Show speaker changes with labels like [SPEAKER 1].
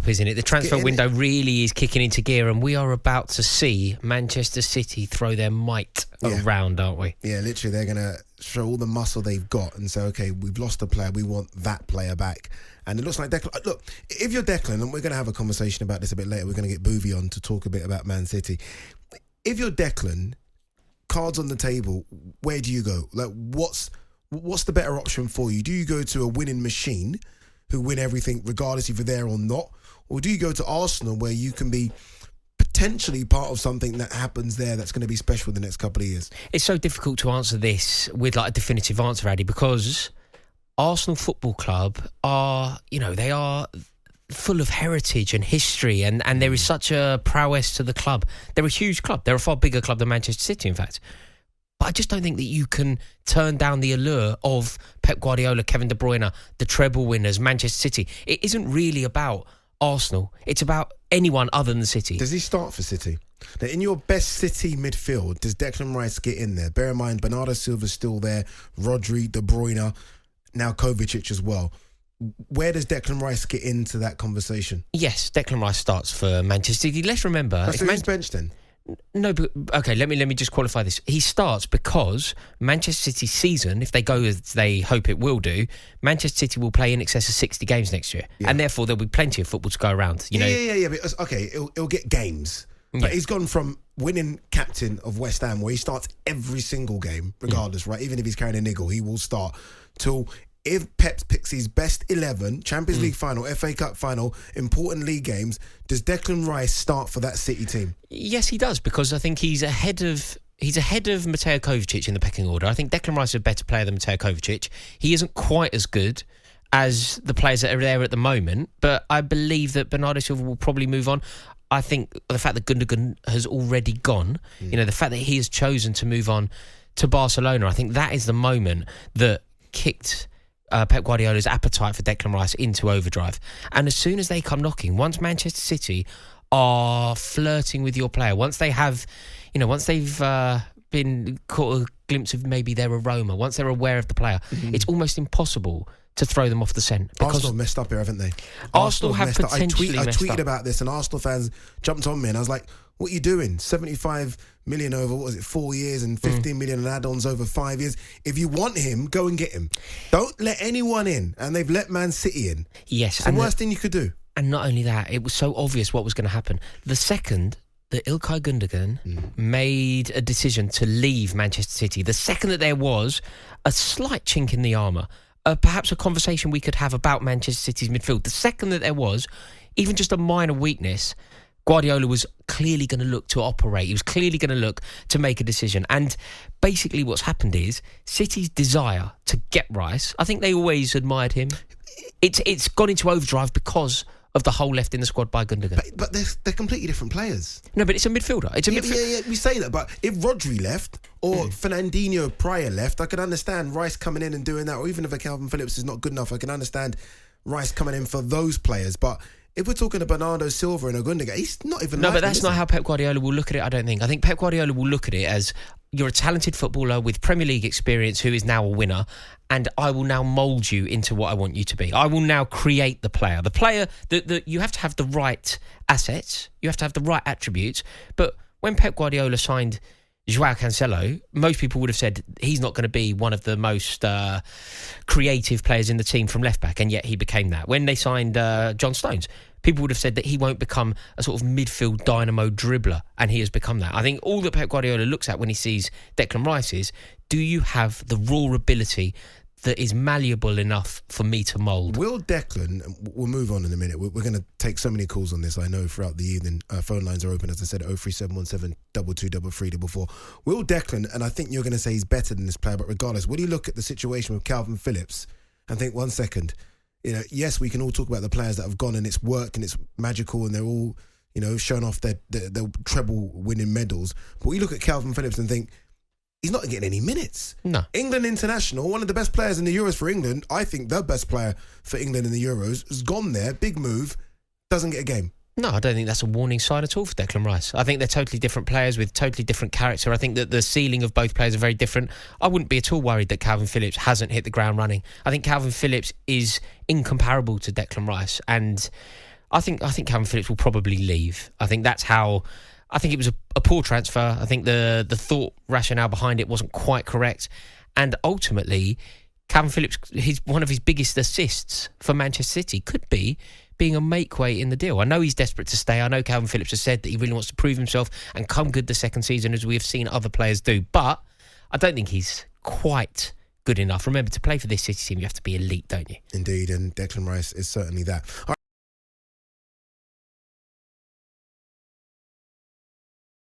[SPEAKER 1] up, isn't it? The transfer window really is kicking into gear, and we are about to see Manchester City throw their might around, aren't we?
[SPEAKER 2] Yeah, literally, they're going to show all the muscle they've got and say, okay, we've lost a player, we want that player back. And it looks like Declan. Look, if you're Declan, and we're going to have a conversation about this a bit later, we're going to get Boovie on to talk a bit about Man City. If you're Declan, cards on the table, where do you go? Like, what's the better option for you? Do you go to a winning machine who win everything regardless if you're there or not? Or do you go to Arsenal where you can be potentially part of something that happens there that's going to be special the next couple of years?
[SPEAKER 1] It's so difficult to answer this with like a definitive answer, Addy, because Arsenal Football Club are, they are full of heritage and history, and there is such a prowess to the club. They're a huge club. They're a far bigger club than Manchester City, in fact. But I just don't think that you can turn down the allure of Pep Guardiola, Kevin De Bruyne, the treble winners, Manchester City. It isn't really about Arsenal. It's about anyone other than City.
[SPEAKER 2] Does he start for City? Now, in your best City midfield, does Declan Rice get in there? Bear in mind, Bernardo Silva's still there, Rodri, De Bruyne, now Kovacic as well. Where does Declan Rice get into that conversation?
[SPEAKER 1] Yes, Declan Rice starts for Manchester City. Let's remember...
[SPEAKER 2] So he's benched then?
[SPEAKER 1] No, but okay, let me just qualify this. He starts because Manchester City's season, if they go as they hope it will do, Manchester City will play in excess of 60 games next year. Yeah. And therefore there'll be plenty of football to go around.
[SPEAKER 2] Yeah. But, okay, it'll get games. But he's gone from winning captain of West Ham, where he starts every single game, regardless, right? Even if he's carrying a niggle, he will start, till... If Pep picks his best 11, Champions League final, FA Cup final, important league games, does Declan Rice start for that City team?
[SPEAKER 1] Yes, he does, because I think he's ahead of Mateo Kovacic in the pecking order. I think Declan Rice is a better player than Mateo Kovacic. He isn't quite as good as the players that are there at the moment, but I believe that Bernardo Silva will probably move on. I think the fact that Gundogan has already gone, the fact that he has chosen to move on to Barcelona, I think that is the moment that kicked Pep Guardiola's appetite for Declan Rice into overdrive. And as soon as they come knocking, once Manchester City are flirting with your player, once they have, once they've been caught a glimpse of maybe their aroma, once they're aware of the player, it's almost impossible to throw them off the scent.
[SPEAKER 2] Arsenal have messed up here, haven't they?
[SPEAKER 1] Arsenal have potentially
[SPEAKER 2] I
[SPEAKER 1] messed
[SPEAKER 2] tweeted
[SPEAKER 1] up
[SPEAKER 2] about this, and Arsenal fans jumped on me, and I was like, what are you doing? 75 million over, 4 years, and 15 million in add-ons over 5 years. If you want him, go and get him. Don't let anyone in. And they've let Man City in.
[SPEAKER 1] Yes.
[SPEAKER 2] It's the worst thing you could do.
[SPEAKER 1] And not only that, it was so obvious what was going to happen. The second that Ilkay Gundogan made a decision to leave Manchester City, the second that there was a slight chink in the armour, perhaps a conversation we could have about Manchester City's midfield, the second that there was even just a minor weakness, Guardiola was clearly going to look to operate. He was clearly going to look to make a decision. And basically what's happened is City's desire to get Rice, I think they always admired him. It's gone into overdrive because of the hole left in the squad by Gundogan.
[SPEAKER 2] But they're completely different players.
[SPEAKER 1] No, but it's a midfielder.
[SPEAKER 2] Yeah, we say that. But if Rodri left or Fernandinho Pryor left, I could understand Rice coming in and doing that. Or even if a Calvin Phillips is not good enough, I can understand Rice coming in for those players. But if we're talking about Bernardo Silva and Gundogan, he's not even.
[SPEAKER 1] No, but that's not how Pep Guardiola will look at it, I don't think. I think Pep Guardiola will look at it as, you're a talented footballer with Premier League experience who is now a winner, and I will now mould you into what I want you to be. I will now create the player. The player, that you have to have the right assets, you have to have the right attributes. But when Pep Guardiola signed Joao Cancelo, most people would have said he's not going to be one of the most creative players in the team from left-back, and yet he became that. When they signed John Stones, people would have said that he won't become a sort of midfield dynamo dribbler, and he has become that. I think all that Pep Guardiola looks at when he sees Declan Rice is, do you have the raw ability that is malleable enough for me to mould?
[SPEAKER 2] Will Declan, we'll move on in a minute, we're going to take so many calls on this, I know, throughout the evening. Phone lines are open, as I said, 03717 223344. Will Declan, and I think you're going to say he's better than this player, but regardless, will you look at the situation with Calvin Phillips and think, 1 second, yes, we can all talk about the players that have gone and it's worked and it's magical and they're all, showing off their treble winning medals, but we look at Calvin Phillips and think, he's not getting any minutes.
[SPEAKER 1] No.
[SPEAKER 2] England international, one of the best players in the Euros for England, I think the best player for England in the Euros, has gone there, big move, doesn't get a game.
[SPEAKER 1] No, I don't think that's a warning sign at all for Declan Rice. I think they're totally different players with totally different character. I think that the ceiling of both players are very different. I wouldn't be at all worried that Calvin Phillips hasn't hit the ground running. I think Calvin Phillips is incomparable to Declan Rice, and I think Calvin Phillips will probably leave. I think that's how. I think it was a poor transfer. I think the thought rationale behind it wasn't quite correct, and ultimately, Calvin Phillips, one of his biggest assists for Manchester City could be being a make-weight in the deal. I know he's desperate to stay. I know Calvin Phillips has said that he really wants to prove himself and come good the second season, as we have seen other players do. But I don't think he's quite good enough. Remember, to play for this City team, you have to be elite, don't you?
[SPEAKER 2] Indeed, and Declan Rice is certainly that.